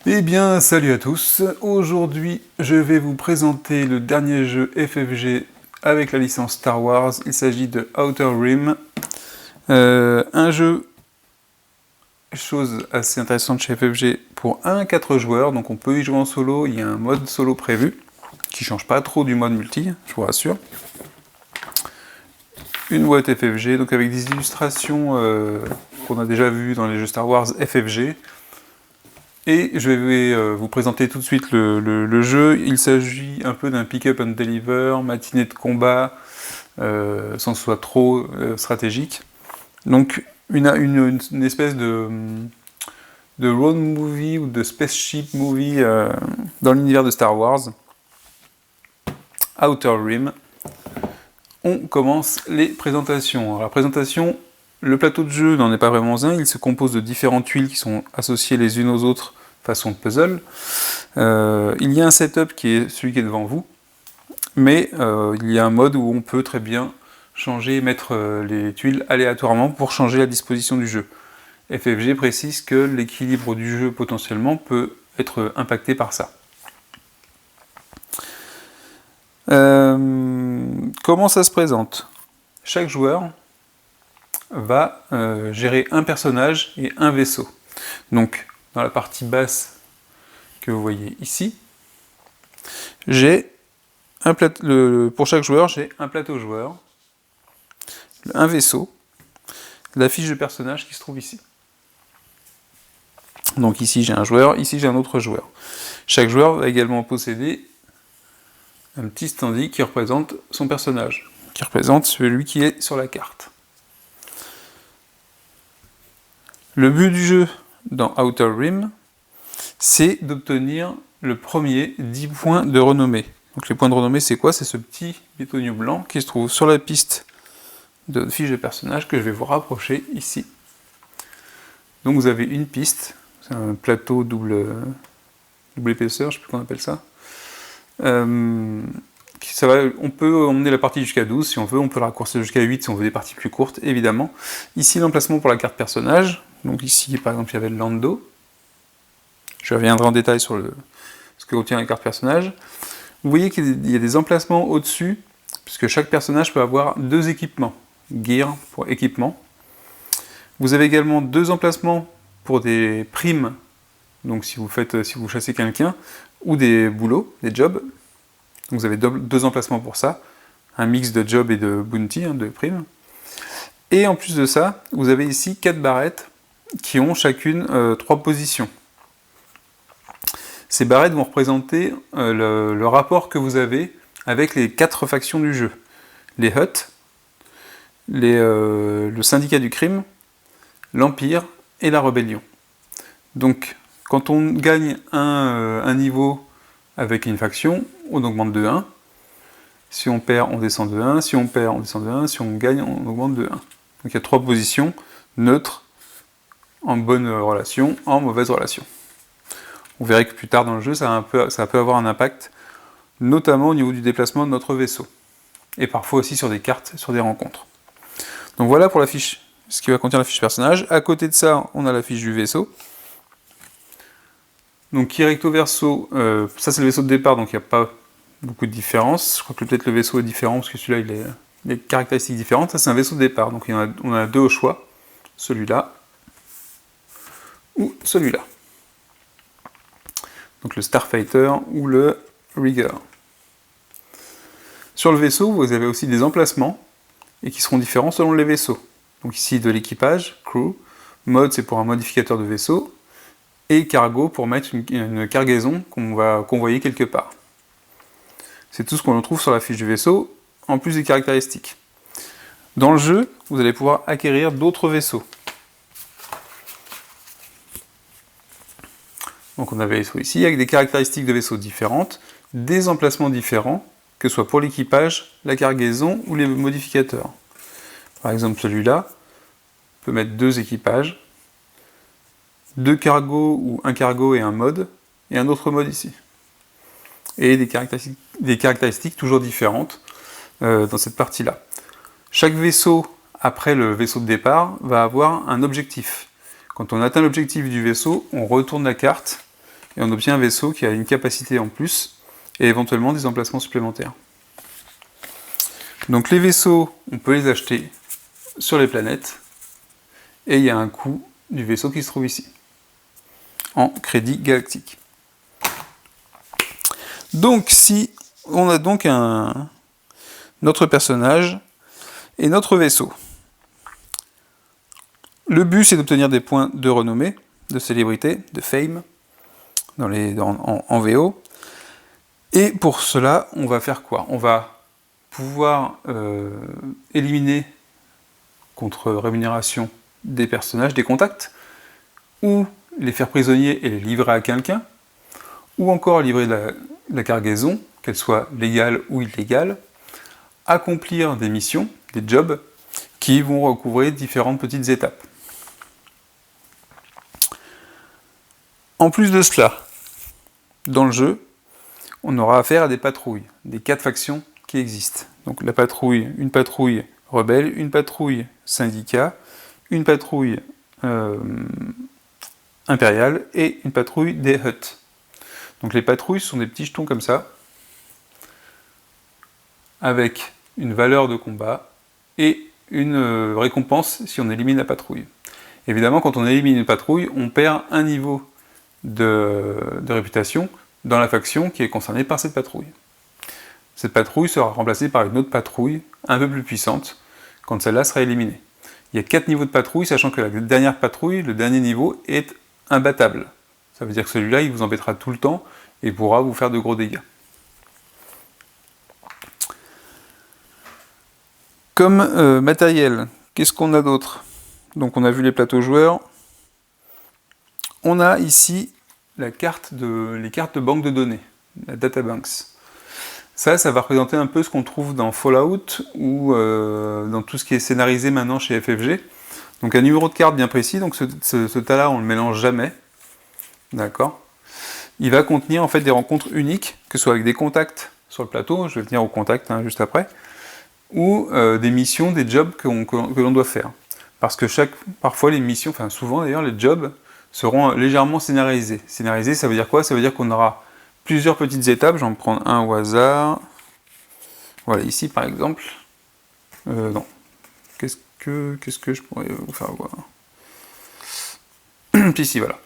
Eh bien, salut à tous. Aujourd'hui, je vais vous présenter le dernier jeu FFG avec la licence Star Wars. Il s'agit de Outer Rim. Un jeu, chose assez intéressante chez FFG, pour 1 à 4 joueurs. Donc on peut y jouer en solo. Il y a un mode solo prévu, qui ne change pas trop du mode multi, je vous rassure. Une boîte FFG, donc avec des illustrations qu'on a déjà vues dans les jeux Star Wars FFG. Et je vais vous présenter tout de suite le jeu. Il s'agit un peu d'un pick-up and deliver, matinée de combat, sans que ce soit trop stratégique. Donc une espèce de road movie ou de spaceship movie dans l'univers de Star Wars. Outer Rim. On commence les présentations. Alors, la présentation, le plateau de jeu n'en est pas vraiment un, il se compose de différentes tuiles qui sont associées les unes aux autres façon puzzle. Il y a un setup qui est celui qui est devant vous, mais il y a un mode où on peut très bien changer et mettre les tuiles aléatoirement pour changer la disposition du jeu. FFG précise que l'équilibre du jeu potentiellement peut être impacté par ça. Comment ça se présente ? Chaque joueur va gérer un personnage et un vaisseau. Donc, dans la partie basse que vous voyez ici, j'ai pour chaque joueur, j'ai un plateau joueur, un vaisseau, la fiche de personnage qui se trouve ici. Donc ici j'ai un joueur, ici j'ai un autre joueur. Chaque joueur va également posséder un petit standee qui représente son personnage, qui représente celui qui est sur la carte. Le but du jeu dans Outer Rim, c'est d'obtenir le premier 10 points de renommée. Donc les points de renommée, c'est quoi ? C'est ce petit bétonnier blanc qui se trouve sur la piste de fiche de personnage que je vais vous rapprocher ici. Donc vous avez une piste, c'est un plateau double épaisseur, je ne sais plus comment on appelle ça. On peut emmener la partie jusqu'à 12 si on veut, on peut la raccourcir jusqu'à 8 si on veut des parties plus courtes, évidemment. Ici l'emplacement pour la carte personnage, donc ici par exemple il y avait le Lando. Je reviendrai en détail sur ce que contient la carte personnage. Vous voyez qu'il y a des emplacements au-dessus, puisque chaque personnage peut avoir 2 équipements. Gear pour équipement. Vous avez également 2 emplacements pour des primes, donc si vous chassez quelqu'un, ou des boulots, des jobs. Donc vous avez 2 emplacements pour ça, un mix de job et de bounty, de primes. Et en plus de ça, vous avez ici 4 barrettes qui ont chacune 3 positions. Ces barrettes vont représenter le rapport que vous avez avec les 4 factions du jeu. Les Hutt, le syndicat du crime, l'Empire et la rébellion. Donc, quand on gagne un niveau avec une faction, on augmente de 1. Si on perd, on descend de 1. Si on perd, on descend de 1. Si on gagne, on augmente de 1. Donc il y a 3 positions, neutres, en bonne relation, en mauvaise relation. On verra que plus tard dans le jeu, ça peut avoir un impact, notamment au niveau du déplacement de notre vaisseau. Et parfois aussi sur des cartes, sur des rencontres. Donc voilà pour la fiche, ce qui va contenir la fiche personnage. À côté de ça, on a la fiche du vaisseau. Donc qui recto verso, ça c'est le vaisseau de départ, donc il n'y a pas beaucoup de différence. Je crois que peut-être le vaisseau est différent, parce que celui-là, il a des caractéristiques différentes. Ça c'est un vaisseau de départ, donc on a 2 au choix. Celui-là, ou celui-là. Donc le Starfighter ou le Rigger. Sur le vaisseau, vous avez aussi des emplacements, et qui seront différents selon les vaisseaux. Donc ici de l'équipage, crew, mode c'est pour un modificateur de vaisseau, et cargo pour mettre une cargaison qu'on va convoyer quelque part. C'est tout ce qu'on retrouve sur la fiche du vaisseau, en plus des caractéristiques. Dans le jeu, vous allez pouvoir acquérir d'autres vaisseaux. Donc on a des vaisseaux ici, avec des caractéristiques de vaisseaux différentes, des emplacements différents, que ce soit pour l'équipage, la cargaison ou les modificateurs. Par exemple celui-là, on peut mettre 2 équipages, 2 cargos ou un cargo et un mode, et un autre mode ici. Et des caractéristiques toujours différentes dans cette partie-là. Chaque vaisseau, après le vaisseau de départ, va avoir un objectif. Quand on atteint l'objectif du vaisseau, on retourne la carte et on obtient un vaisseau qui a une capacité en plus, et éventuellement des emplacements supplémentaires. Donc les vaisseaux, on peut les acheter sur les planètes, et il y a un coût du vaisseau qui se trouve ici, en crédit galactique. Donc si on a donc notre personnage et notre vaisseau. Le but, c'est d'obtenir des points de renommée, de célébrité, de fame, en VO. Et pour cela, on va faire quoi? On va pouvoir éliminer, contre rémunération, des personnages, des contacts, ou les faire prisonniers et les livrer à quelqu'un, ou encore livrer la cargaison, qu'elle soit légale ou illégale, accomplir des missions, des jobs, qui vont recouvrir différentes petites étapes. En plus de cela, dans le jeu, on aura affaire à des patrouilles, des 4 factions qui existent. Donc une patrouille rebelle, une patrouille syndicat, une patrouille impériale et une patrouille des Hutt. Donc les patrouilles sont des petits jetons comme ça, avec une valeur de combat et une récompense si on élimine la patrouille. Évidemment, quand on élimine une patrouille, on perd un niveau de réputation dans la faction qui est concernée par cette patrouille. Cette patrouille sera remplacée par une autre patrouille un peu plus puissante quand celle-là sera éliminée. Il y a 4 niveaux de patrouille, sachant que la dernière patrouille, le dernier niveau, est imbattable. Ça veut dire que celui-là, il vous embêtera tout le temps et pourra vous faire de gros dégâts. Comme matériel, qu'est-ce qu'on a d'autre? Donc on a vu les plateaux joueurs. On a ici les cartes de banque de données, la databanks. Ça va représenter un peu ce qu'on trouve dans Fallout ou dans tout ce qui est scénarisé maintenant chez FFG. Donc un numéro de carte bien précis, donc ce tas-là on ne le mélange jamais. D'accord? Il va contenir en fait des rencontres uniques, que ce soit avec des contacts sur le plateau, je vais venir aux contacts juste après, ou des missions, des jobs que l'on doit faire. Parce que parfois les missions, enfin souvent d'ailleurs les jobs, seront légèrement scénarisés. Scénarisés, ça veut dire quoi? Ça veut dire qu'on aura plusieurs petites étapes, j'en prends un au hasard. Voilà, ici par exemple. Non. Qu'est-ce que je pourrais vous faire voir? Puis ici, voilà.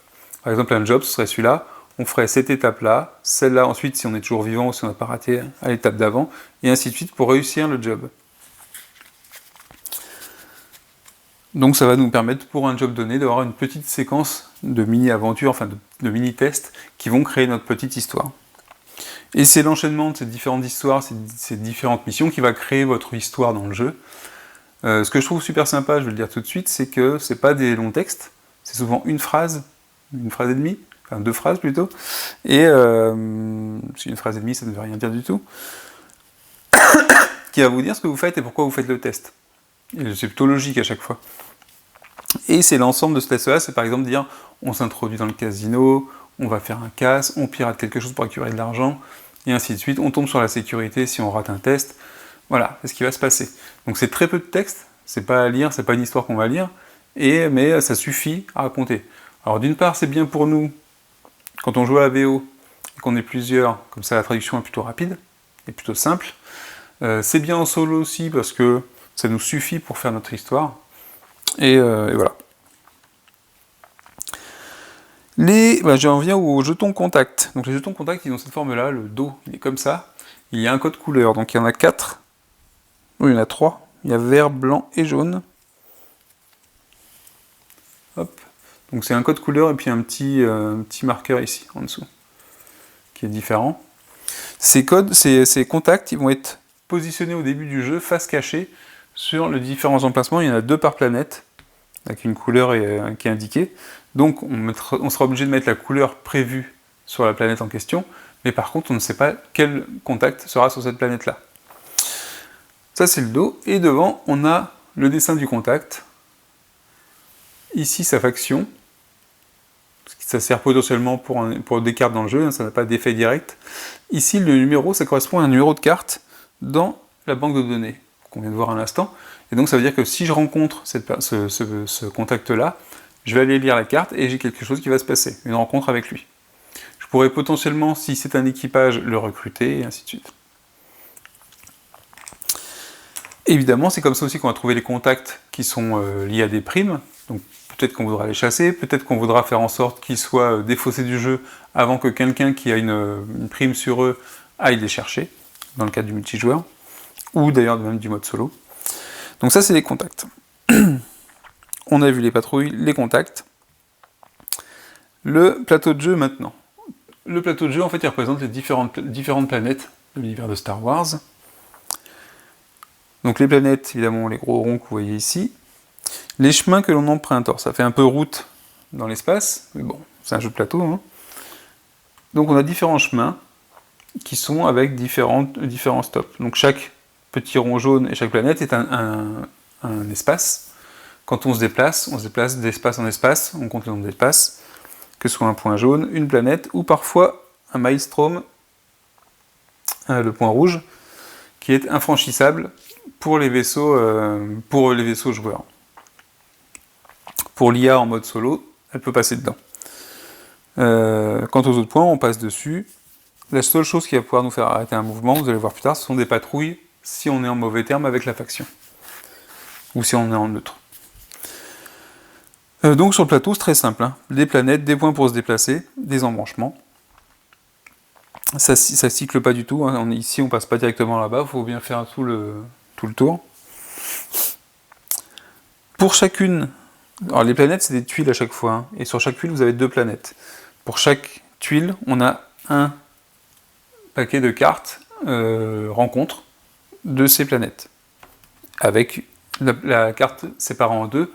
Par exemple, un job, ce serait celui-là. On ferait cette étape-là, celle-là ensuite, si on est toujours vivant ou si on n'a pas raté à l'étape d'avant, et ainsi de suite pour réussir le job. Donc ça va nous permettre, pour un job donné, d'avoir une petite séquence de mini-aventures, enfin de mini-tests, qui vont créer notre petite histoire. Et c'est l'enchaînement de ces différentes histoires, ces différentes missions, qui va créer votre histoire dans le jeu. Ce que je trouve super sympa, je vais le dire tout de suite, c'est que c'est pas des longs textes, c'est souvent une phrase et demie, enfin 2 phrases plutôt, et une phrase et demie, ça ne veut rien dire du tout, qui va vous dire ce que vous faites et pourquoi vous faites le test. Et c'est plutôt logique à chaque fois. Et c'est l'ensemble de ce test-là, c'est par exemple dire, on s'introduit dans le casino, on va faire un casse, on pirate quelque chose pour récupérer de l'argent, et ainsi de suite, on tombe sur la sécurité si on rate un test. Voilà, c'est ce qui va se passer. Donc c'est très peu de texte, c'est pas à lire, c'est pas une histoire qu'on va lire, mais ça suffit à raconter. Alors d'une part, c'est bien pour nous, quand on joue à la VO, et qu'on est plusieurs, comme ça la traduction est plutôt rapide, et plutôt simple. C'est bien en solo aussi, parce que ça nous suffit pour faire notre histoire. Et voilà. J'en viens aux jetons contact. Donc les jetons contact, ils ont cette forme-là, le dos, il est comme ça. Il y a un code couleur, donc il y en a 4. Oui, il y en a 3. Il y a vert, blanc et jaune. Hop. Donc c'est un code couleur et puis un petit marqueur ici, en dessous, qui est différent. Ces contacts, ils vont être positionnés au début du jeu, face cachée, sur les différents emplacements. Il y en a 2 par planète, avec une couleur qui est indiquée. Donc on sera obligé de mettre la couleur prévue sur la planète en question, mais par contre on ne sait pas quel contact sera sur cette planète-là. Ça c'est le dos, et devant on a le dessin du contact. Ici sa faction, ça sert potentiellement pour des cartes dans le jeu, ça n'a pas d'effet direct. Ici le numéro, ça correspond à un numéro de carte dans la banque de données, qu'on vient de voir à l'instant. Et donc ça veut dire que si je rencontre ce contact-là, je vais aller lire la carte et j'ai quelque chose qui va se passer, une rencontre avec lui. Je pourrais potentiellement, si c'est un équipage, le recruter, et ainsi de suite. Évidemment, c'est comme ça aussi qu'on va trouver les contacts qui sont liés à des primes. Donc peut-être qu'on voudra les chasser, peut-être qu'on voudra faire en sorte qu'ils soient défaussés du jeu avant que quelqu'un qui a une prime sur eux aille les chercher, dans le cadre du multijoueur, ou d'ailleurs même du mode solo. Donc ça, c'est les contacts. On a vu les patrouilles, les contacts. Le plateau de jeu maintenant. Le plateau de jeu, en fait, il représente les différentes planètes de l'univers de Star Wars. Donc les planètes, évidemment, les gros ronds que vous voyez ici. Les chemins que l'on emprunte. Alors, ça fait un peu route dans l'espace, mais bon, c'est un jeu de plateau. Hein. Donc on a différents chemins qui sont avec différents stops. Donc chaque petit rond jaune et chaque planète est un espace. Quand on se déplace d'espace en espace, on compte le nombre d'espaces, que ce soit un point jaune, une planète, ou parfois un maelstrom, le point rouge, qui est infranchissable pour les vaisseaux joueurs. Pour l'IA en mode solo, elle peut passer dedans. Quant aux autres points, on passe dessus. La seule chose qui va pouvoir nous faire arrêter un mouvement, vous allez voir plus tard, ce sont des patrouilles si on est en mauvais terme avec la faction. Ou si on est en neutre. Donc sur le plateau, c'est très simple. Hein. Des planètes, des points pour se déplacer, des embranchements. Ça cycle pas du tout. Hein. Ici, on passe pas directement là-bas. Il faut bien faire tout le tour. Pour chacune... Alors les planètes, c'est des tuiles à chaque fois. Hein. Et sur chaque tuile, vous avez 2 planètes. Pour chaque tuile, on a un paquet de cartes rencontres de ces planètes. Avec la carte séparant en 2,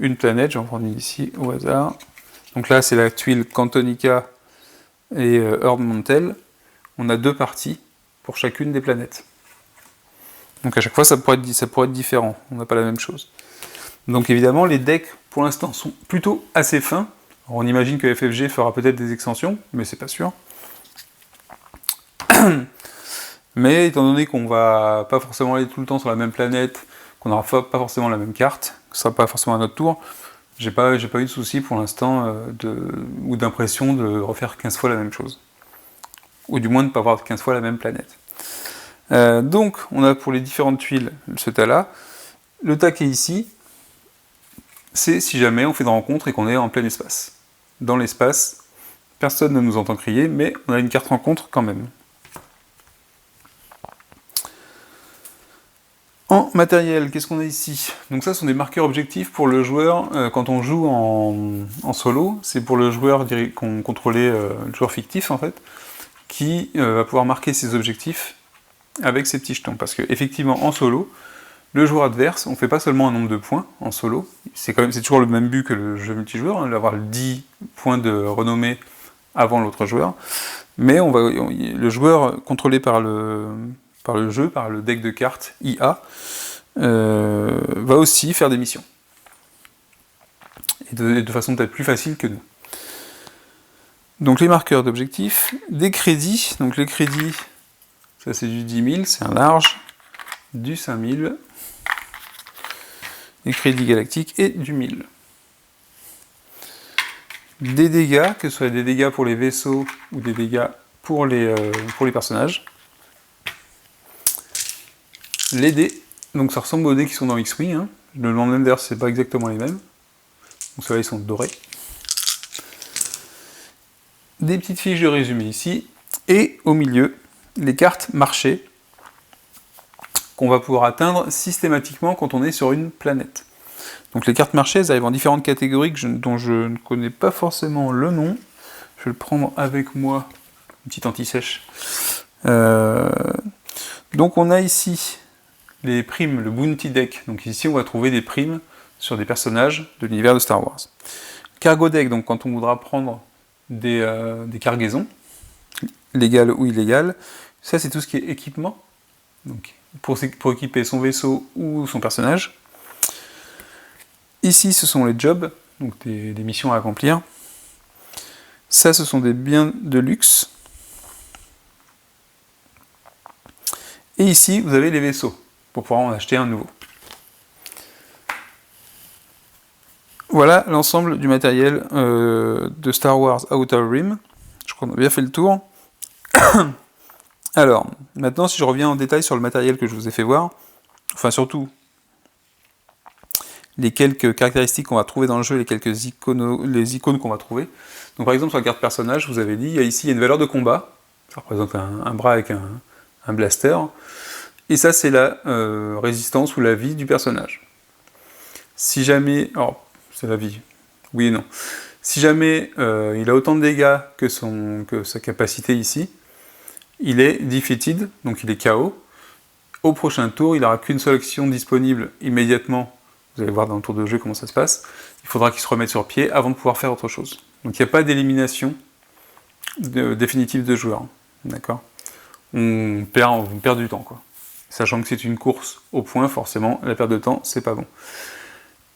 une planète, j'en prends une ici au hasard. Donc là, c'est la tuile Cantonica et Earth Mantle. On a 2 parties pour chacune des planètes. Donc à chaque fois, ça pourrait être différent. On n'a pas la même chose. Donc évidemment, les decks, pour l'instant, sont plutôt assez fins. Alors, on imagine que FFG fera peut-être des extensions, mais c'est pas sûr. Mais étant donné qu'on va pas forcément aller tout le temps sur la même planète, qu'on n'aura pas forcément la même carte, que ce sera pas forcément à notre tour, j'ai pas eu de souci pour l'instant ou d'impression de refaire 15 fois la même chose. Ou du moins de ne pas avoir 15 fois la même planète. Donc, on a pour les différentes tuiles ce tas-là. Le tas qui est ici, c'est si jamais on fait une rencontre et qu'on est en plein espace. Dans l'espace, personne ne nous entend crier, mais on a une carte rencontre quand même. En matériel, qu'est-ce qu'on a ici? Donc ça, ce sont des marqueurs objectifs pour le joueur quand on joue en solo. C'est pour le joueur qu'on contrôlait, le joueur fictif en fait, qui va pouvoir marquer ses objectifs avec ses petits jetons. Parce que effectivement, en solo, le joueur adverse, on ne fait pas seulement un nombre de points en solo. C'est toujours le même but que le jeu multijoueur, hein, d'avoir 10 points de renommée avant l'autre joueur. Mais le joueur contrôlé par le jeu, par le deck de cartes IA, va aussi faire des missions. Et de façon peut-être plus facile que nous. Donc les marqueurs d'objectifs, des crédits. Donc les crédits, ça c'est du 10 000, c'est un large, du 5 000, des crédits galactiques et du 1000. Des dégâts, que ce soit des dégâts pour les vaisseaux ou des dégâts pour les personnages. Les dés, donc ça ressemble aux dés qui sont dans X-Wing, hein. Je me demande même d'ailleurs si c'est pas exactement les mêmes. Donc ceux-là ils sont dorés. Des petites fiches de résumé ici, et au milieu, les cartes marché qu'on va pouvoir atteindre systématiquement quand on est sur une planète. Donc les cartes marché, elles arrivent en différentes catégories dont je ne connais pas forcément le nom. Je vais le prendre avec moi, une petite anti-sèche. Donc on a ici les primes, le Bounty Deck. Donc ici on va trouver des primes sur des personnages de l'univers de Star Wars. Cargo Deck, donc quand on voudra prendre des cargaisons, légales ou illégales. Ça c'est tout ce qui est équipement, donc pour équiper son vaisseau ou son personnage. Ici ce sont les jobs, donc des missions à accomplir. Ça ce sont des biens de luxe. Et ici vous avez les vaisseaux, pour pouvoir en acheter un nouveau. Voilà l'ensemble du matériel de Star Wars Outer Rim. Je crois qu'on a bien fait le tour. Alors, maintenant, si je reviens en détail sur le matériel que je vous ai fait voir, enfin surtout les quelques caractéristiques qu'on va trouver dans le jeu, les quelques icônes qu'on va trouver. Donc par exemple sur la carte personnage, je vous avais dit, ici il y a une valeur de combat, ça représente un bras avec un blaster, et ça c'est la résistance ou la vie du personnage. Si jamais, alors c'est la vie, oui et non, si jamais il a autant de dégâts que sa capacité ici, il est defeated, donc il est KO. Au prochain tour, il n'aura qu'une seule action disponible immédiatement. Vous allez voir dans le tour de jeu comment ça se passe. Il faudra qu'il se remette sur pied avant de pouvoir faire autre chose. Donc il n'y a pas d'élimination définitive de joueurs. D'accord ? On perd du temps, quoi. Sachant que c'est une course au point, forcément, la perte de temps, c'est pas bon.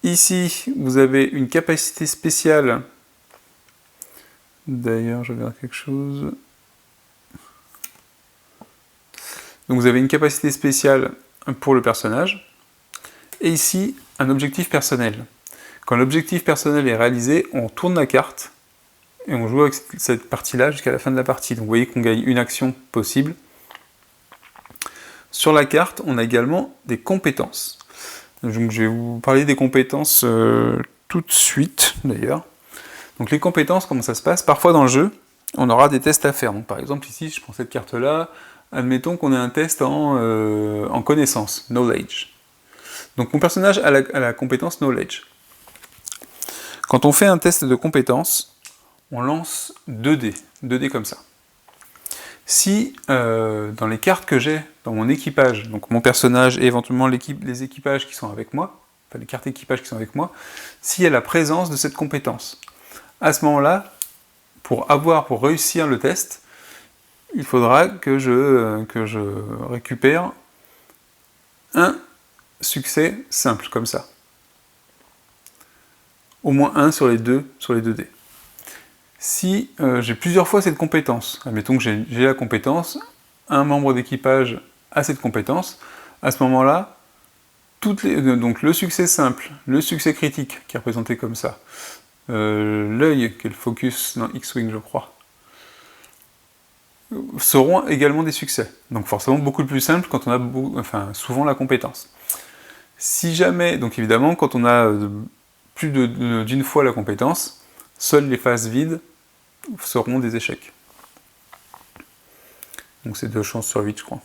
Ici, vous avez une capacité spéciale. D'ailleurs, je vais voir quelque chose. Donc vous avez une capacité spéciale pour le personnage. Et ici, un objectif personnel. Quand l'objectif personnel est réalisé, on tourne la carte et on joue avec cette partie-là jusqu'à la fin de la partie. Donc vous voyez qu'on gagne une action possible. Sur la carte, on a également des compétences. Donc je vais vous parler des compétences tout de suite, d'ailleurs. Donc les compétences, comment ça se passe ? Parfois dans le jeu, on aura des tests à faire. Donc par exemple, ici, je prends cette carte-là. Admettons qu'on ait un test en connaissance, knowledge. Donc mon personnage a la compétence knowledge. Quand on fait un test de compétence, on lance 2 dés comme ça. Si dans les cartes que j'ai dans mon équipage, donc mon personnage et éventuellement les équipages qui sont avec moi, enfin les cartes équipages qui sont avec moi, s'il y a la présence de cette compétence, à ce moment-là, pour réussir le test, il faudra que je récupère un succès simple, comme ça. Au moins un sur les deux dés. Si j'ai plusieurs fois cette compétence, admettons que j'ai la compétence, un membre d'équipage a cette compétence, à ce moment-là, donc le succès simple, le succès critique, qui est représenté comme ça, l'œil, qui est le focus dans X-Wing, je crois, seront également des succès. Donc forcément beaucoup plus simple quand on a souvent la compétence. Si jamais, donc évidemment, quand on a plus d'une fois la compétence, seules les phases vides seront des échecs. Donc c'est 2 chances sur 8, je crois.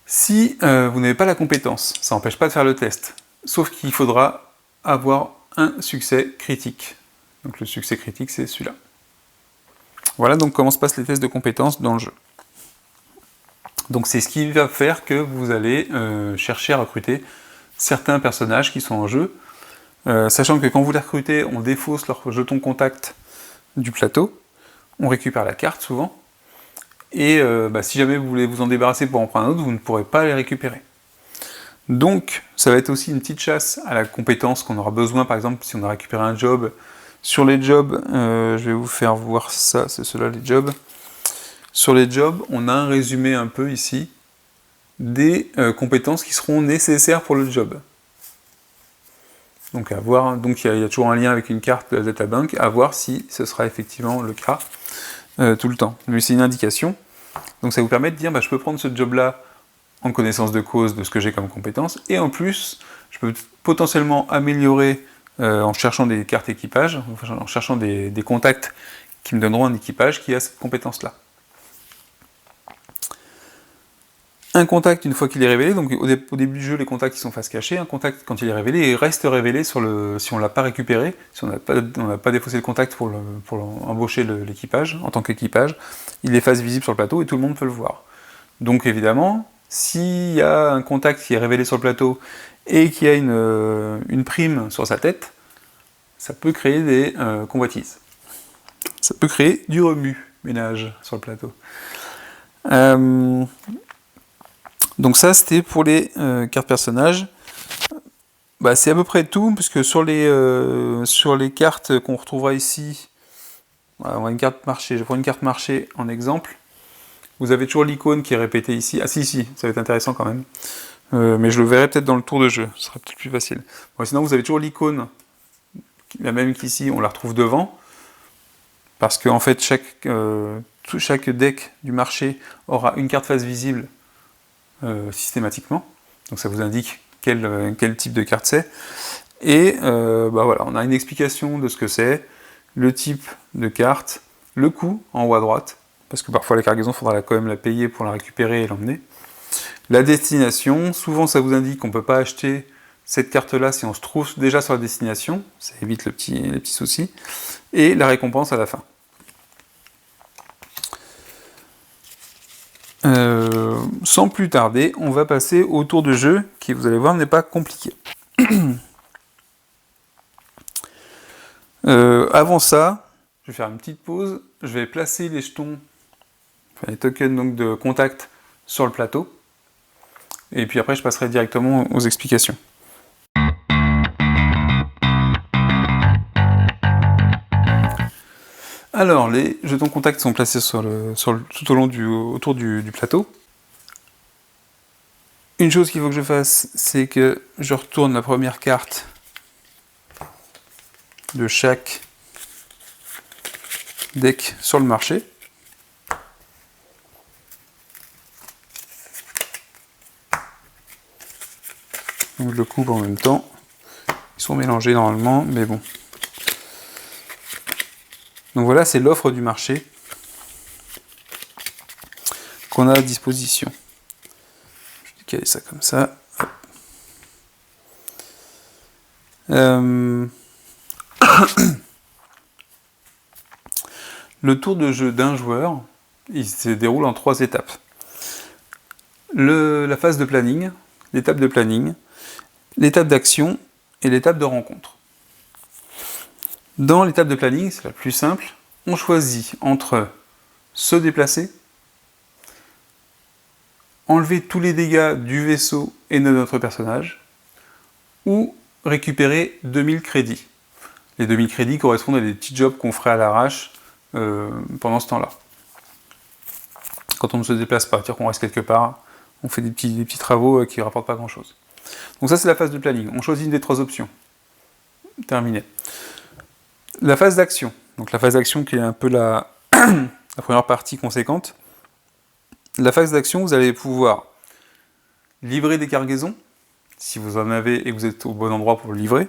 Si vous n'avez pas la compétence, ça n'empêche pas de faire le test, sauf qu'il faudra avoir un succès critique. Donc le succès critique, c'est celui-là. Voilà donc comment se passent les tests de compétences dans le jeu. Donc c'est ce qui va faire que vous allez chercher à recruter certains personnages qui sont en jeu, sachant que quand vous les recrutez, on défausse leur jeton contact du plateau, on récupère la carte souvent, et si jamais vous voulez vous en débarrasser pour en prendre un autre, vous ne pourrez pas les récupérer. Donc ça va être aussi une petite chasse à la compétence qu'on aura besoin, par exemple si on a récupéré un job. Sur les jobs, je vais vous faire voir ça, c'est ceux-là les jobs. Sur les jobs, on a un résumé un peu ici des compétences qui seront nécessaires pour le job. Donc il y a toujours un lien avec une carte de la databank, à voir si ce sera effectivement le cas tout le temps. Mais c'est une indication. Donc ça vous permet de dire, je peux prendre ce job-là en connaissance de cause de ce que j'ai comme compétence, et en plus, je peux potentiellement améliorer en cherchant des cartes équipage, en cherchant des contacts qui me donneront un équipage qui a cette compétence-là. Un contact, une fois qu'il est révélé, donc au début du jeu, les contacts ils sont face cachée, un contact, quand il est révélé, il reste révélé si on ne l'a pas récupéré, si on n'a pas défaussé le contact pour embaucher l'équipage, en tant qu'équipage, il est face visible sur le plateau et tout le monde peut le voir. Donc évidemment, s'il y a un contact qui est révélé sur le plateau et qui a une prime sur sa tête, ça peut créer des convoitises. Ça peut créer du remue-ménage sur le plateau. Donc ça, c'était pour les cartes personnages. C'est à peu près tout, puisque sur les cartes qu'on retrouvera ici, on va une carte marché. Je prends une carte marché en exemple. Vous avez toujours l'icône qui est répétée ici. Ah si, ça va être intéressant quand même. Mais je le verrai peut-être dans le tour de jeu, ce sera peut-être plus facile. Sinon, vous avez toujours l'icône, la même qu'ici, on la retrouve devant. parce que en fait chaque deck du marché aura une carte face visible systématiquement, donc ça vous indique quel type de carte c'est, et voilà, on a une explication de ce que c'est, le type de carte, le coût en haut à droite, parce que parfois la cargaison, il faudra quand même la payer pour la récupérer et l'emmener, la destination, souvent ça vous indique qu'on ne peut pas acheter cette carte-là si on se trouve déjà sur la destination, ça évite les petits soucis, et la récompense à la fin. Sans plus tarder, on va passer au tour de jeu, qui vous allez voir n'est pas compliqué. Avant ça, je vais faire une petite pause, je vais placer les jetons, enfin les tokens donc, de contact sur le plateau, et puis après je passerai directement aux explications. Alors, les jetons contact sont placés tout au long autour du plateau. Une chose qu'il faut que je fasse, c'est que je retourne la première carte de chaque deck sur le marché. Donc je le coupe en même temps. Ils sont mélangés normalement, mais bon. Donc voilà, c'est l'offre du marché qu'on a à disposition. Je vais décaler ça comme ça. Le tour de jeu d'un joueur, il se déroule en 3 étapes. La phase de planning, l'étape de planning, l'étape d'action et l'étape de rencontre. Dans l'étape de planning, c'est la plus simple, on choisit entre se déplacer, enlever tous les dégâts du vaisseau et de notre personnage, ou récupérer 2000 crédits. Les 2000 crédits correspondent à des petits jobs qu'on ferait à l'arrache pendant ce temps-là. Quand on ne se déplace pas, c'est-à-dire qu'on reste quelque part, on fait des petits travaux qui ne rapportent pas grand-chose. Donc ça, c'est la phase de planning. On choisit une des 3 options. Terminé. La phase d'action. Donc la phase d'action qui est un peu la première partie conséquente. La phase d'action, vous allez pouvoir livrer des cargaisons, si vous en avez et que vous êtes au bon endroit pour le livrer.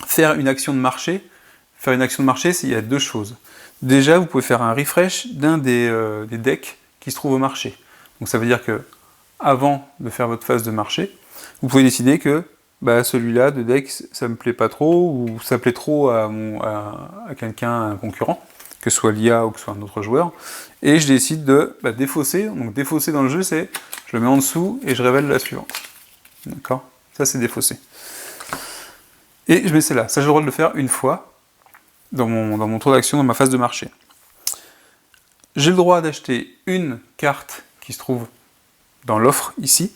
Faire une action de marché. Faire une action de marché, il y a 2 choses. Déjà, vous pouvez faire un refresh d'un des decks qui se trouve au marché. Donc ça veut dire que avant de faire votre phase de marché, vous pouvez décider que celui-là de deck, ça me plaît pas trop, ou ça plaît trop à quelqu'un, à un concurrent, que ce soit l'IA ou que ce soit un autre joueur, et je décide de défausser. Donc défausser dans le jeu, c'est je le mets en dessous et je révèle la suivante. D'accord ? Ça, c'est défausser. Et je mets celle-là. Ça, j'ai le droit de le faire une fois dans mon tour d'action, dans ma phase de marché. J'ai le droit d'acheter une carte qui se trouve dans l'offre ici.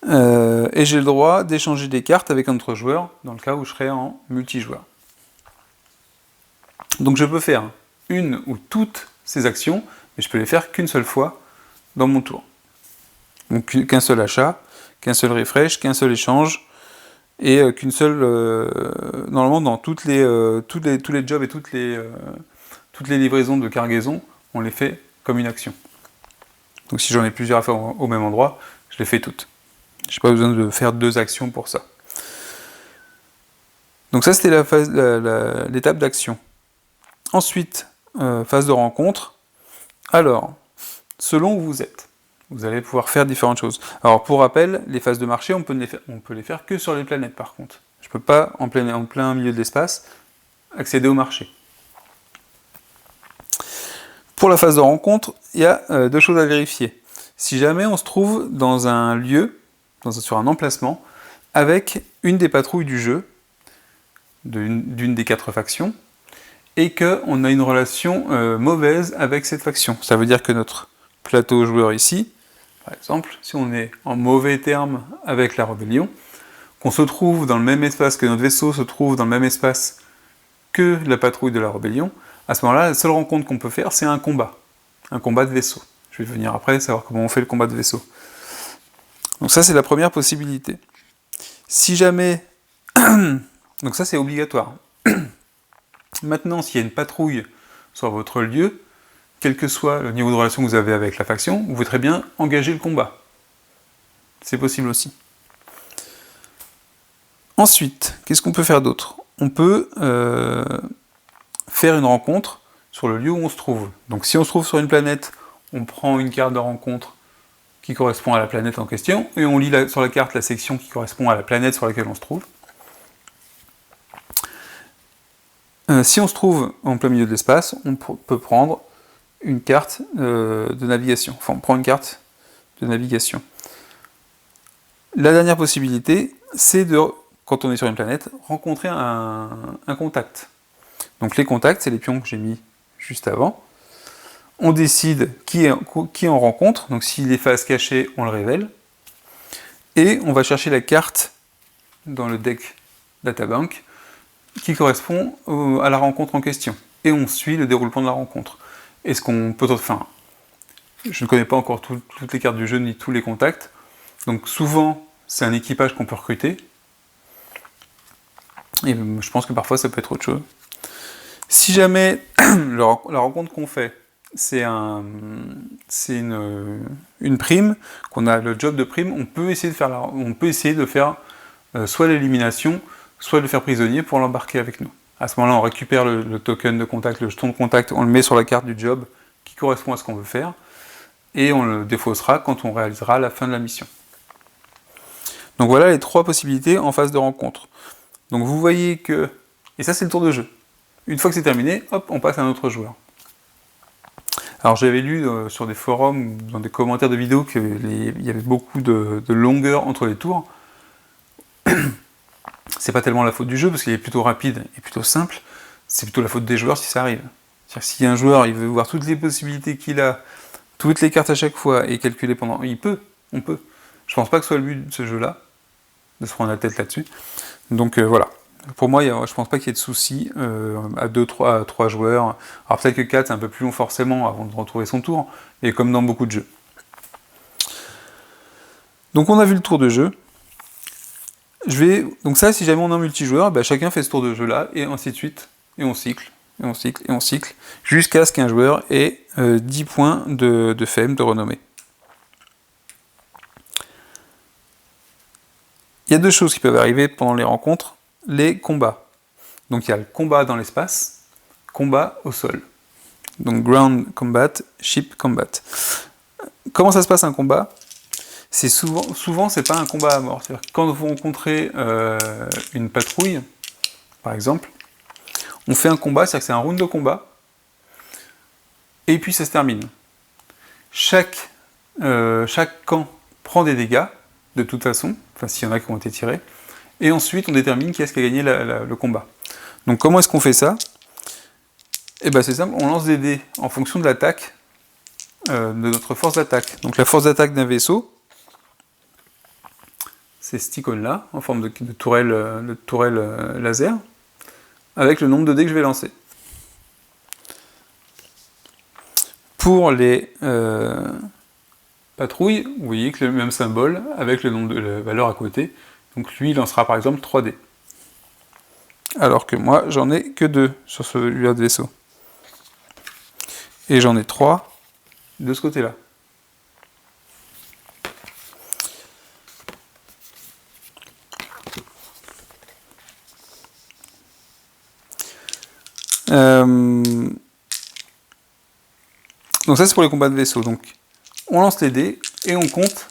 Et j'ai le droit d'échanger des cartes avec un autre joueur, dans le cas où je serais en multijoueur. Donc je peux faire une ou toutes ces actions, mais je peux les faire qu'une seule fois dans mon tour. Donc qu'un seul achat, qu'un seul refresh, qu'un seul échange, et qu'une seule... normalement, dans tous les jobs et toutes les livraisons de cargaison, on les fait comme une action. Donc si j'en ai plusieurs à faire au même endroit, je les fais toutes. Je n'ai pas besoin de faire 2 actions pour ça. Donc ça, c'était l'étape d'action. Ensuite, phase de rencontre. Alors, selon où vous êtes, vous allez pouvoir faire différentes choses. Alors, pour rappel, les phases de marché, on peut les faire que sur les planètes, par contre. Je ne peux pas, en plein milieu de l'espace, accéder au marché. Pour la phase de rencontre, il y a 2 choses à vérifier. Si jamais on se trouve dans un lieu, sur un emplacement, avec une des patrouilles du jeu, d'une des 4 factions, et qu'on a une relation mauvaise avec cette faction. Ça veut dire que notre plateau joueur ici, par exemple, si on est en mauvais terme avec la rébellion, qu'on se trouve dans le même espace, que notre vaisseau se trouve dans le même espace que la patrouille de la rébellion, à ce moment-là, la seule rencontre qu'on peut faire, c'est un combat de vaisseau. Je vais venir après savoir comment on fait le combat de vaisseau. Donc ça, c'est la première possibilité. Si jamais vous Donc ça, c'est obligatoire. Maintenant, s'il y a une patrouille sur votre lieu, quel que soit le niveau de relation que vous avez avec la faction, vous pouvez très bien engager le combat. C'est possible aussi. Ensuite, qu'est-ce qu'on peut faire d'autre? On peut faire une rencontre sur le lieu où on se trouve. Donc si on se trouve sur une planète, on prend une carte de rencontre qui correspond à la planète en question, et on lit sur la carte la section qui correspond à la planète sur laquelle on se trouve. Si on se trouve en plein milieu de l'espace, on peut prendre une carte de navigation. Enfin, on prend une carte de navigation. La dernière possibilité, c'est de, quand on est sur une planète, rencontrer un contact. Donc les contacts, c'est les pions que j'ai mis juste avant. On décide qui on rencontre, donc s'il est face cachée, on le révèle. Et on va chercher la carte dans le deck databank qui correspond à la rencontre en question. Et on suit le déroulement de la rencontre. Est-ce qu'on peut... Enfin, je ne connais pas encore toutes les cartes du jeu, ni tous les contacts. Donc souvent, c'est un équipage qu'on peut recruter. Et je pense que parfois, ça peut être autre chose. Si jamais la rencontre qu'on fait, c'est une prime, qu'on a le job de prime, on peut essayer de faire soit l'élimination, soit le faire prisonnier pour l'embarquer avec nous. À ce moment-là, on récupère le token de contact, le jeton de contact, on le met sur la carte du job qui correspond à ce qu'on veut faire, et on le défaussera quand on réalisera la fin de la mission. Donc voilà les 3 possibilités en phase de rencontre. Donc vous voyez que... Et ça, c'est le tour de jeu. Une fois que c'est terminé, hop, on passe à un autre joueur. Alors j'avais lu sur des forums, dans des commentaires de vidéos, qu'il y avait beaucoup de longueur entre les tours. C'est pas tellement la faute du jeu, parce qu'il est plutôt rapide et plutôt simple, c'est plutôt la faute des joueurs si ça arrive. C'est-à-dire que si un joueur il veut voir toutes les possibilités qu'il a, toutes les cartes à chaque fois, et calculer pendant... on peut. Je pense pas que ce soit le but de ce jeu-là, de se prendre la tête là-dessus. Donc voilà. Pour moi, je pense pas qu'il y ait de soucis à 3 joueurs. Alors peut-être que 4, c'est un peu plus long forcément avant de retrouver son tour, et comme dans beaucoup de jeux. Donc on a vu le tour de jeu. Donc ça, si jamais on est en multijoueur, bah, chacun fait ce tour de jeu là, et ainsi de suite, et on cycle, et on cycle, et on cycle, jusqu'à ce qu'un joueur ait 10 points de fame, de renommée. Il y a 2 choses qui peuvent arriver pendant les rencontres, les combats. Donc il y a le combat dans l'espace, combat au sol. Donc ground combat, ship combat. Comment ça se passe un combat? C'est souvent c'est pas un combat à mort. C'est-à-dire que quand vous rencontrez une patrouille, par exemple, on fait un combat, c'est-à-dire que c'est un round de combat, et puis ça se termine. Chaque camp prend des dégâts, de toute façon, enfin s'il y en a qui ont été tirés, et ensuite on détermine qui est-ce qui a gagné le combat. Donc comment est-ce qu'on fait ça? Eh bien c'est simple, on lance des dés en fonction de l'attaque, de notre force d'attaque. Donc la force d'attaque d'un vaisseau, c'est cette icône-là, en forme de tourelle laser, avec le nombre de dés que je vais lancer. Pour les patrouilles, vous voyez que le même symbole, avec le nombre de valeurs à côté. Donc lui, il lancera par exemple 3 dés. Alors que moi, j'en ai que 2 sur celui-là de vaisseau. Et j'en ai 3 de ce côté-là. Donc ça c'est pour les combats de vaisseau. Donc on lance les dés et on compte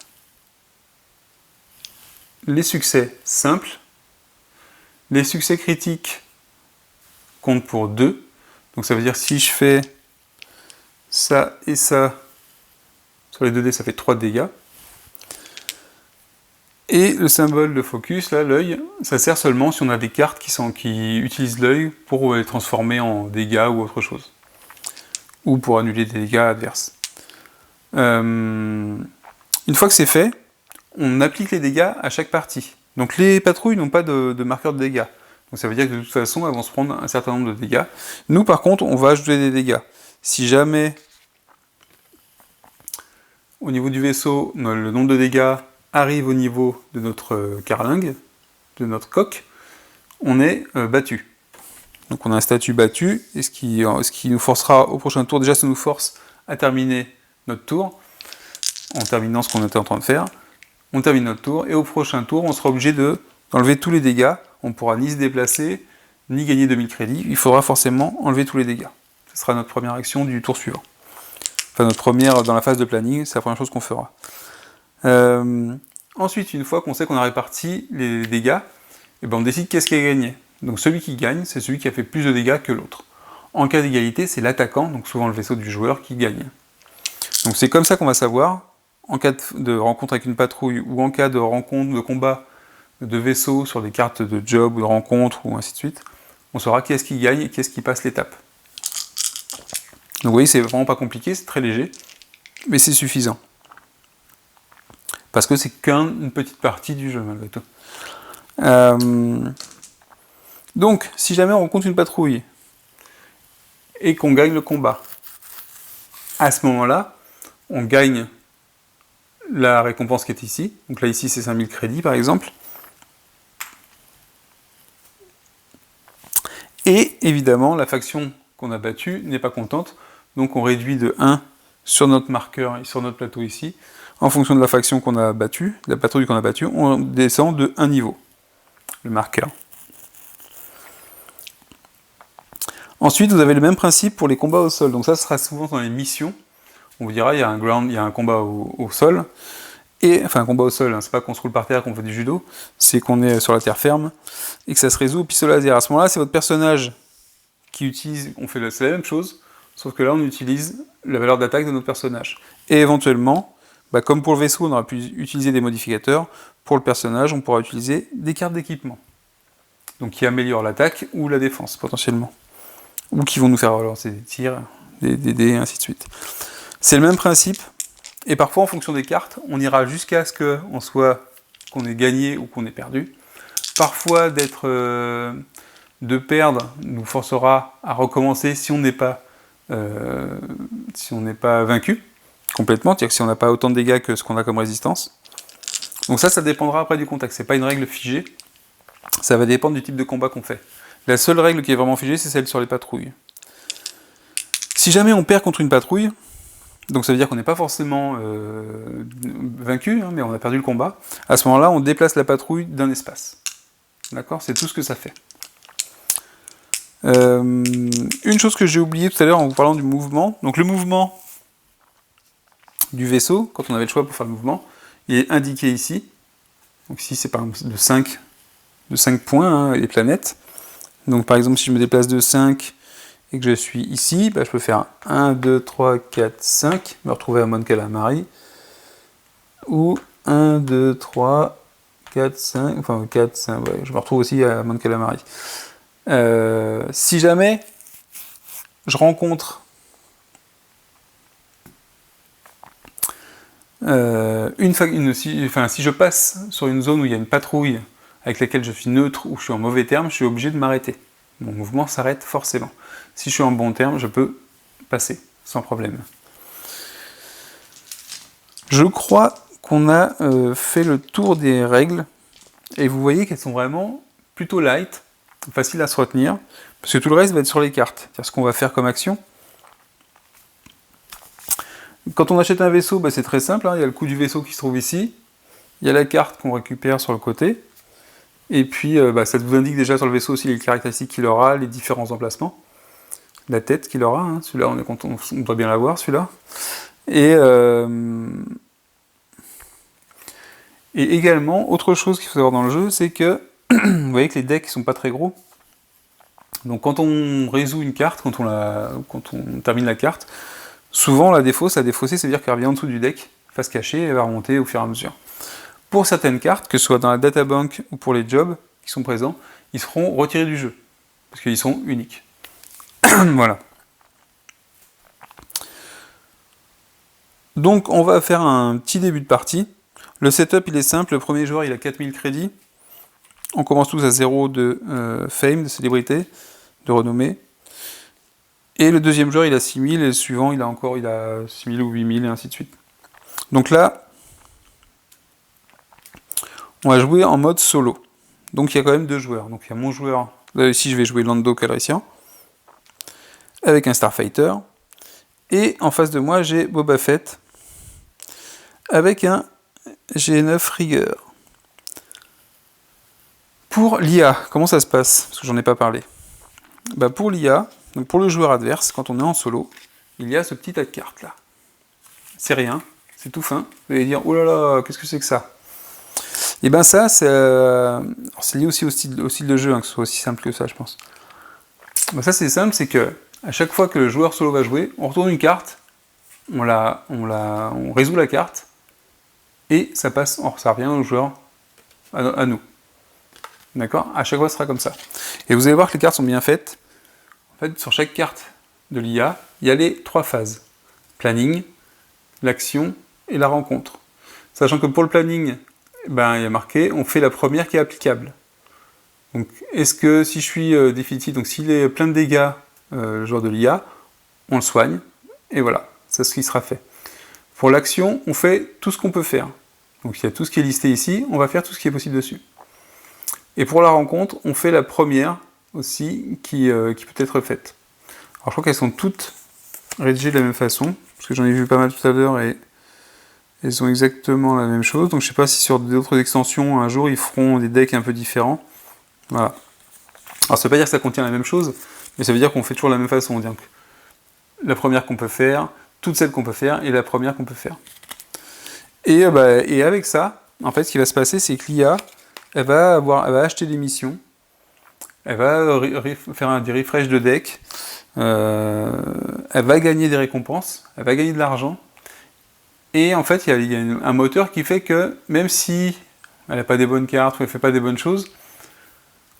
les succès simples. Les succès critiques comptent pour 2. Donc ça veut dire si je fais ça et ça sur les 2 dés, ça fait 3 dégâts. Et le symbole de focus, là, l'œil, ça sert seulement si on a des cartes qui utilisent l'œil pour les transformer en dégâts ou autre chose. Ou pour annuler des dégâts adverses. Une fois que c'est fait, on applique les dégâts à chaque partie. Donc les patrouilles n'ont pas de marqueur de dégâts. Donc ça veut dire que de toute façon, elles vont se prendre un certain nombre de dégâts. Nous, par contre, on va ajouter des dégâts. Si jamais, au niveau du vaisseau, le nombre de dégâts arrive au niveau de notre carlingue, de notre coque, on est battu. Donc on a un statut battu, et ce qui nous forcera au prochain tour, déjà ça nous force à terminer notre tour, en terminant ce qu'on était en train de faire. On termine notre tour, et au prochain tour, on sera obligé d'enlever tous les dégâts. On ne pourra ni se déplacer, ni gagner 2000 crédits. Il faudra forcément enlever tous les dégâts. Ce sera notre première action du tour suivant. Enfin, notre première dans la phase de planning, c'est la première chose qu'on fera. Ensuite, une fois qu'on sait qu'on a réparti les dégâts, et ben on décide qu'est-ce qui a gagné. Donc celui qui gagne, c'est celui qui a fait plus de dégâts que l'autre. En cas d'égalité, c'est l'attaquant, donc souvent le vaisseau du joueur, qui gagne. Donc c'est comme ça qu'on va savoir, en cas de rencontre avec une patrouille, ou en cas de rencontre, de combat de vaisseaux sur des cartes de job ou de rencontre, ou ainsi de suite, on saura qui est-ce qui gagne et qui est-ce qui passe l'étape. Donc vous voyez, c'est vraiment pas compliqué, c'est très léger, mais c'est suffisant. Parce que c'est qu'une petite partie du jeu, malgré tout. Donc, si jamais on rencontre une patrouille, et qu'on gagne le combat, à ce moment-là, on gagne la récompense qui est ici. Donc là, ici, c'est 5000 crédits, par exemple. Et, évidemment, la faction qu'on a battue n'est pas contente, donc on réduit de 1 sur notre marqueur et sur notre plateau ici. En fonction de la faction qu'on a battue, de la patrouille qu'on a battue, on descend de 1 niveau, le marqueur. Ensuite, vous avez le même principe pour les combats au sol. Donc ça, ce sera souvent dans les missions. On vous dira, il y a un combat au sol. Enfin, un combat au sol, hein, c'est pas qu'on se roule par terre, qu'on fait du judo, c'est qu'on est sur la terre ferme, et que ça se résout au pistolet laser. À ce moment-là, c'est votre personnage qui utilise, c'est la même chose, sauf que là, on utilise la valeur d'attaque de notre personnage. Et éventuellement, comme pour le vaisseau, on aura pu utiliser des modificateurs, pour le personnage, on pourra utiliser des cartes d'équipement. Donc qui améliorent l'attaque ou la défense, potentiellement. Ou qui vont nous faire relancer des tirs, des dés, et ainsi de suite. C'est le même principe, et parfois, en fonction des cartes, on ira jusqu'à ce qu'on ait gagné ou qu'on ait perdu. Parfois, de perdre nous forcera à recommencer si on n'est pas vaincu complètement, c'est-à-dire que si on n'a pas autant de dégâts que ce qu'on a comme résistance. Donc ça dépendra après du contexte. C'est pas une règle figée, ça va dépendre du type de combat qu'on fait. La seule règle qui est vraiment figée, c'est celle sur les patrouilles. Si jamais on perd contre une patrouille, donc ça veut dire qu'on n'est pas forcément vaincu, mais on a perdu le combat. À ce moment-là, on déplace la patrouille d'un espace. D'accord ? C'est tout ce que ça fait. Une chose que j'ai oubliée tout à l'heure en vous parlant du mouvement. Donc le mouvement du vaisseau, quand on avait le choix pour faire le mouvement, il est indiqué ici. Donc ici, c'est par exemple de 5 points, les planètes. Donc par exemple, si je me déplace de 5... et que je suis ici, je peux faire 1, 2, 3, 4, 5, me retrouver à Mon Calamari, ou 1, 2, 3, 4, 5, enfin 4, 5, je me retrouve aussi à Mon Calamari. Si jamais je rencontre si je passe sur une zone où il y a une patrouille avec laquelle je suis neutre ou je suis en mauvais terme, je suis obligé de m'arrêter. Mon mouvement s'arrête forcément. Si je suis en bon terme, je peux passer, sans problème. Je crois qu'on a fait le tour des règles, et vous voyez qu'elles sont vraiment plutôt light, faciles à se retenir, parce que tout le reste va être sur les cartes. C'est-à-dire ce qu'on va faire comme action. Quand on achète un vaisseau, c'est très simple, il y a le coût du vaisseau qui se trouve ici, il y a la carte qu'on récupère sur le côté, et puis ça vous indique déjà sur le vaisseau aussi les caractéristiques qu'il aura, les différents emplacements. La tête qu'il aura, celui-là on doit bien l'avoir, celui-là. Et également, autre chose qu'il faut savoir dans le jeu, c'est que vous voyez que les decks ne sont pas très gros. Donc quand on résout une carte, quand on termine la carte, souvent la défausse, ça veut dire qu'elle revient en dessous du deck, face cachée, et elle va remonter au fur et à mesure. Pour certaines cartes, que ce soit dans la databank ou pour les jobs qui sont présents, ils seront retirés du jeu, parce qu'ils sont uniques. Voilà. Donc on va faire un petit début de partie. Le setup il est simple, le premier joueur il a 4000 crédits. On commence tous à 0 de fame, de célébrité, de renommée. Et le deuxième joueur il a 6000 et le suivant il a 6000 ou 8000 et ainsi de suite. Donc là, on va jouer en mode solo. Donc il y a quand même 2 joueurs. Donc il y a mon joueur, là ici je vais jouer Lando Calrissian, avec un Starfighter, et en face de moi j'ai Boba Fett, avec un G9 Rigueur. Pour l'IA, comment ça se passe? Parce que j'en ai pas parlé. Bah pour l'IA, donc pour le joueur adverse, quand on est en solo, il y a ce petit tas de cartes là. C'est rien, c'est tout fin. Vous allez dire, oh là là, qu'est-ce que c'est que ça? Et ben ça, c'est lié aussi au style de jeu, hein, que ce soit aussi simple que ça, je pense. Ben ça, c'est simple, c'est que à chaque fois que le joueur solo va jouer, on retourne une carte, on résout la carte, et ça passe, ça revient au joueur, à nous. D'accord? À chaque fois, ce sera comme ça. Et vous allez voir que les cartes sont bien faites. En fait, sur chaque carte de l'IA, il y a les 3 phases. Planning, l'action et la rencontre. Sachant que pour le planning, ben, il y a marqué, on fait la première qui est applicable. Donc, est-ce que si je suis déficit, donc s'il est plein de dégâts, le joueur de l'IA, on le soigne, et voilà, c'est ce qui sera fait. Pour l'action, on fait tout ce qu'on peut faire. Donc, il y a tout ce qui est listé ici, on va faire tout ce qui est possible dessus. Et pour la rencontre, on fait la première aussi qui peut être faite. Alors, je crois qu'elles sont toutes rédigées de la même façon, parce que j'en ai vu pas mal tout à l'heure et elles ont exactement la même chose. Donc je sais pas si sur d'autres extensions, un jour, ils feront des decks un peu différents. Voilà. Alors ça veut pas dire que ça contient la même chose, mais ça veut dire qu'on fait toujours la même façon. Donc la première qu'on peut faire, toutes celles qu'on peut faire, et la première qu'on peut faire. Et avec ça, en fait, ce qui va se passer, c'est que l'IA, elle va acheter des missions, elle va faire des refresh de deck, elle va gagner des récompenses, elle va gagner de l'argent. Et en fait, il y a un moteur qui fait que, même si elle n'a pas des bonnes cartes ou elle ne fait pas des bonnes choses,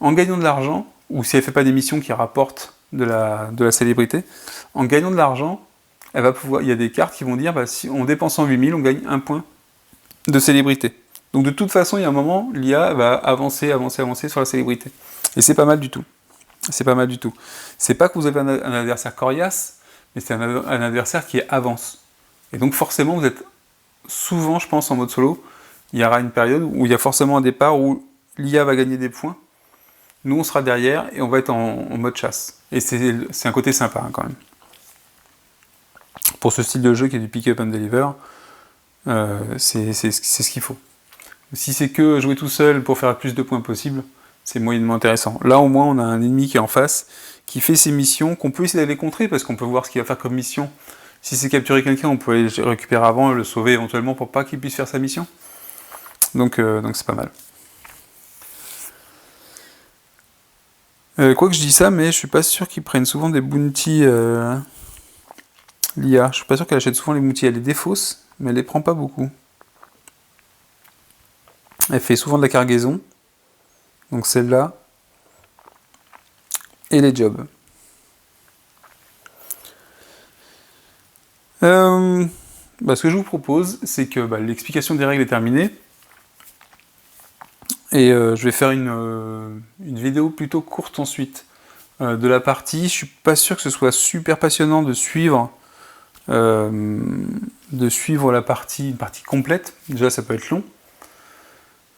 en gagnant de l'argent, ou si elle ne fait pas des missions qui rapportent de la célébrité, en gagnant de l'argent, elle va pouvoir, il y a des cartes qui vont dire, bah, si on dépense en 8000, on gagne 1 point de célébrité. Donc de toute façon, il y a un moment, l'IA va avancer sur la célébrité. Et c'est pas mal du tout. C'est pas mal du tout. C'est pas que vous avez un adversaire coriace, mais c'est un adversaire qui avance. Et donc forcément, vous êtes souvent, je pense, en mode solo, il y aura une période où il y a forcément un départ où l'IA va gagner des points, nous on sera derrière et on va être en mode chasse. Et c'est un côté sympa hein, quand même. Pour ce style de jeu qui est du pick up and deliver, c'est ce qu'il faut. Si c'est que jouer tout seul pour faire le plus de points possible, c'est moyennement intéressant. Là au moins on a un ennemi qui est en face, qui fait ses missions, qu'on peut essayer d'aller contrer, parce qu'on peut voir ce qu'il va faire comme mission. Si c'est capturer quelqu'un, on peut aller le récupérer avant et le sauver éventuellement pour pas qu'il puisse faire sa mission. Donc c'est pas mal. Quoi que je dis ça, mais je suis pas sûr qu'ils prennent souvent des bounties l'IA. Je suis pas sûr qu'elle achète souvent les bounties. Elle les défausse, mais elle les prend pas beaucoup. Elle fait souvent de la cargaison. Donc celle-là. Et les jobs. Ce que je vous propose, c'est que l'explication des règles est terminée. Et je vais faire une vidéo plutôt courte ensuite de la partie. Je suis pas sûr que ce soit super passionnant de suivre la partie, une partie complète. Déjà, ça peut être long.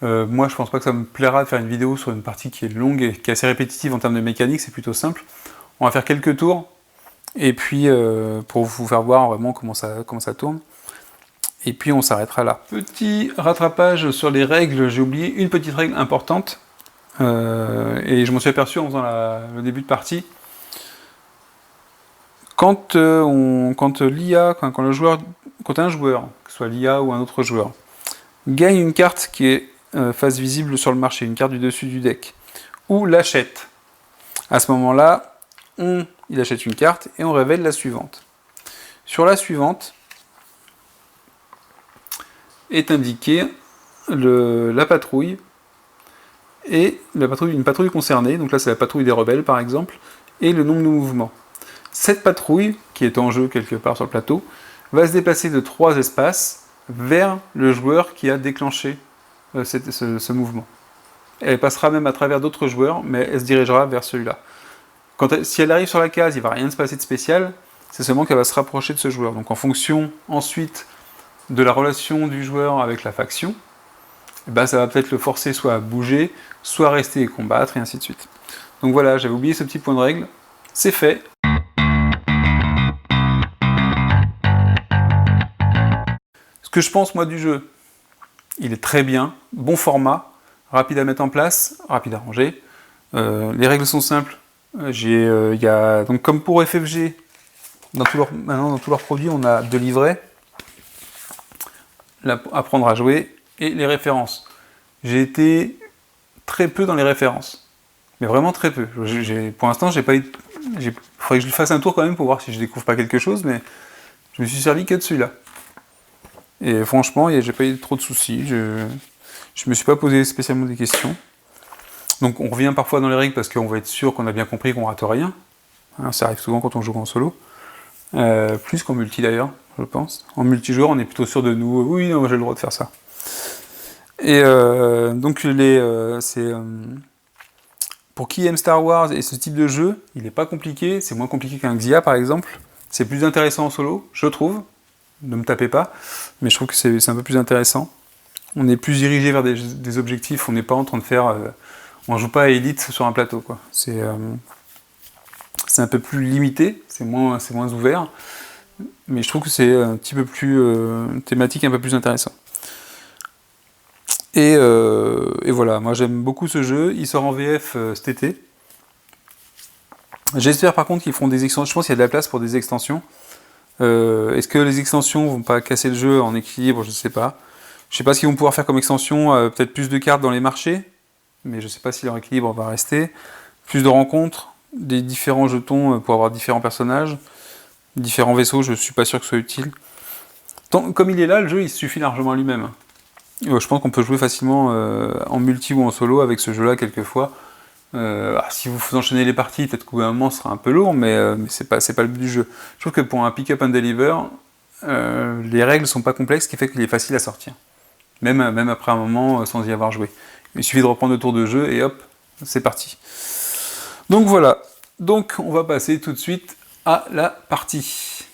Moi, je pense pas que ça me plaira de faire une vidéo sur une partie qui est longue et qui est assez répétitive en termes de mécanique. C'est plutôt simple. On va faire quelques tours. Et puis, pour vous faire voir vraiment comment ça tourne. Et puis on s'arrêtera là. Petit rattrapage sur les règles, j'ai oublié une petite règle importante, et je m'en suis aperçu en faisant le début de partie. Quand un joueur, que ce soit l'IA ou un autre joueur, gagne une carte qui est face visible sur le marché, une carte du dessus du deck, ou l'achète, à ce moment-là, il achète une carte et on révèle la suivante. Sur la suivante, est indiqué la patrouille et une patrouille concernée, donc là c'est la patrouille des rebelles par exemple, et le nombre de mouvements. Cette patrouille, qui est en jeu quelque part sur le plateau, va se déplacer de 3 espaces vers le joueur qui a déclenché ce mouvement. Elle passera même à travers d'autres joueurs, mais elle se dirigera vers celui-là. Si elle arrive sur la case, il ne va rien se passer de spécial, c'est seulement qu'elle va se rapprocher de ce joueur. Donc en fonction ensuite de la relation du joueur avec la faction, et ben ça va peut-être le forcer soit à bouger, soit à rester et combattre, et ainsi de suite. Donc voilà, j'avais oublié ce petit point de règle, c'est fait. Ce que je pense moi du jeu, il est très bien, bon format, rapide à mettre en place, rapide à ranger. Les règles sont simples. Donc comme pour FFG, maintenant dans tous leurs produits, on a 2 livrets, apprendre à jouer, et les références. J'ai été très peu dans les références, mais vraiment très peu. Pour l'instant, j'ai pas eu. Il faudrait que je fasse un tour quand même pour voir si je découvre pas quelque chose, mais je me suis servi que de celui-là. Et franchement, j'ai pas eu trop de soucis. Je me suis pas posé spécialement des questions. Donc on revient parfois dans les règles parce qu'on va être sûr qu'on a bien compris qu'on rate rien. Hein, ça arrive souvent quand on joue en solo. Plus qu'en multi d'ailleurs, je pense. En multijoueur, on est plutôt sûr de nous. Oui, non, j'ai le droit de faire ça. Et donc pour qui aime Star Wars et ce type de jeu, il n'est pas compliqué. C'est moins compliqué qu'un Xia par exemple. C'est plus intéressant en solo, je trouve. Ne me tapez pas, mais je trouve que c'est un peu plus intéressant. On est plus dirigé vers des objectifs. On n'est pas en train de faire. On joue pas à Elite sur un plateau, quoi. C'est un peu plus limité, c'est moins ouvert, mais je trouve que c'est un petit peu plus thématique, un peu plus intéressant. Et voilà, moi j'aime beaucoup ce jeu, il sort en VF cet été. J'espère par contre qu'ils feront des extensions, je pense qu'il y a de la place pour des extensions. Est-ce que les extensions vont pas casser le jeu en équilibre? Je sais pas. Je sais pas ce qu'ils vont pouvoir faire comme extension, peut-être plus de cartes dans les marchés, mais je sais pas si leur équilibre va rester. Plus de rencontres, des différents jetons pour avoir différents personnages, différents vaisseaux, je suis pas sûr que ce soit utile. Comme il est là, le jeu il suffit largement à lui-même. Je pense qu'on peut jouer facilement en multi ou en solo avec ce jeu-là quelquefois. Si vous enchaînez les parties, peut-être qu'au bout d'un moment ce sera un peu lourd, mais c'est pas le but du jeu. Je trouve que pour un pick-up and deliver, les règles sont pas complexes, ce qui fait qu'il est facile à sortir. Même après un moment sans y avoir joué. Il suffit de reprendre le tour de jeu et hop, c'est parti. Donc voilà. Donc on va passer tout de suite à la partie.